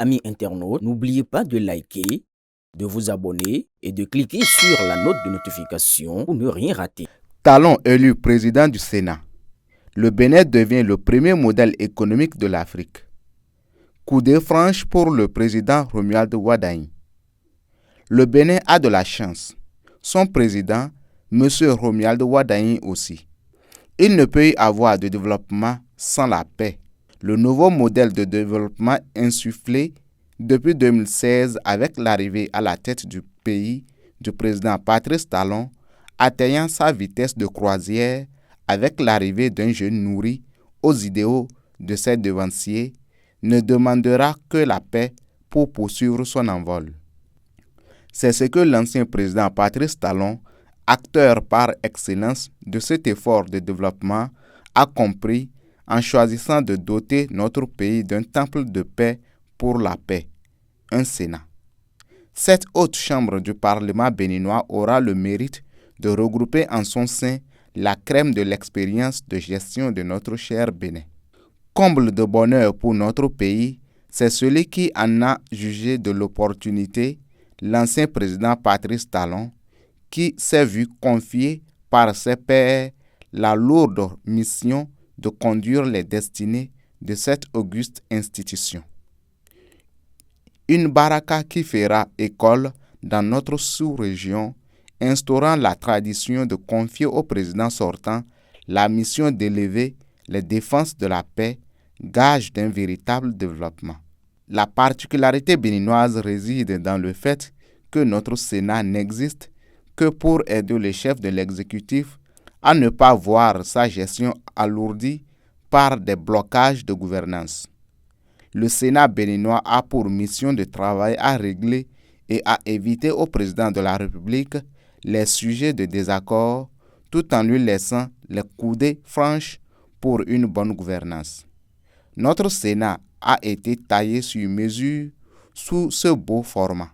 amis internautes, n'oubliez pas de liker, de vous abonner et de cliquer sur la note de notification pour ne rien rater. Talon élu président du Sénat. Le Bénin devient le premier modèle économique de l'Afrique. Coup de franche pour le président Romuald Wardani. Le Bénin a de la chance. Son président, M. Romuald Wardani aussi. Il ne peut y avoir de développement sans la paix. Le nouveau modèle de développement insufflé depuis 2016 avec l'arrivée à la tête du pays du président Patrice Talon, atteignant sa vitesse de croisière avec l'arrivée d'un jeune nourri aux idéaux de ses devanciers, ne demandera que la paix pour poursuivre son envol. C'est ce que l'ancien président Patrice Talon, acteur par excellence de cet effort de développement, a compris en choisissant de doter notre pays d'un temple de paix pour la paix, un Sénat. Cette haute chambre du Parlement béninois aura le mérite de regrouper en son sein la crème de l'expérience de gestion de notre cher Bénin. Comble de bonheur pour notre pays, c'est celui qui en a jugé de l'opportunité, l'ancien président Patrice Talon, qui s'est vu confier par ses pairs la lourde mission de conduire les destinées de cette auguste institution. Une baraka qui fera école dans notre sous-région, instaurant la tradition de confier au président sortant la mission d'élever les défenses de la paix, gage d'un véritable développement. La particularité béninoise réside dans le fait que notre Sénat n'existe que pour aider le chef de l'exécutif à ne pas voir sa gestion alourdie par des blocages de gouvernance. Le Sénat béninois a pour mission de travailler à régler et à éviter au président de la République les sujets de désaccord tout en lui laissant les coudées franches pour une bonne gouvernance. Notre Sénat a été taillé sur mesure sous ce beau format.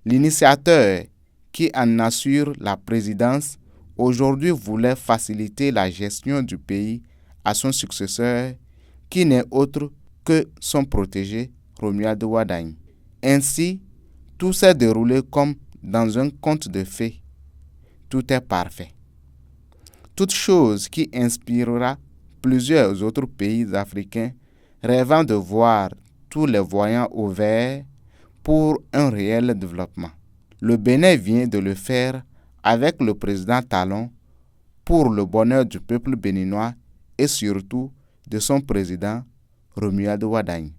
L'initiateur qui en assure la présidence aujourd'hui voulait faciliter la gestion du pays à son successeur qui n'est autre que son protégé Romuald Wardani. Ainsi, tout s'est déroulé comme dans un conte de fées. Tout est parfait. Toute chose qui inspirera plusieurs autres pays africains rêvant de voir tous les voyants au vert pour un réel développement. Le Bénin vient de le faire avec le président Talon pour le bonheur du peuple béninois et surtout de son président Romuald Wardani.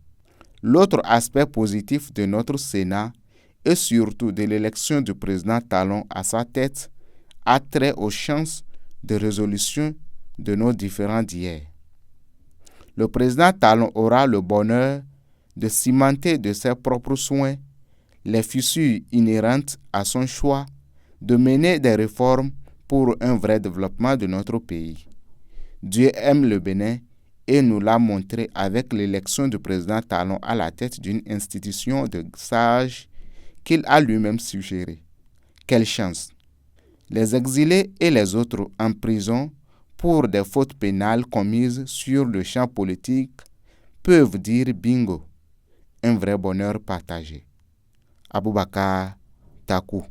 L'autre aspect positif de notre Sénat et surtout de l'élection du président Talon à sa tête a trait aux chances de résolution de nos différends d'hier. Le président Talon aura le bonheur de cimenter de ses propres soins les fissures inhérentes à son choix de mener des réformes pour un vrai développement de notre pays. Dieu aime le Bénin et nous l'a montré avec l'élection du président Talon à la tête d'une institution de sages qu'il a lui-même suggérée. Quelle chance! Les exilés et les autres en prison pour des fautes pénales commises sur le champ politique peuvent dire bingo, un vrai bonheur partagé. Aboubakar Takou.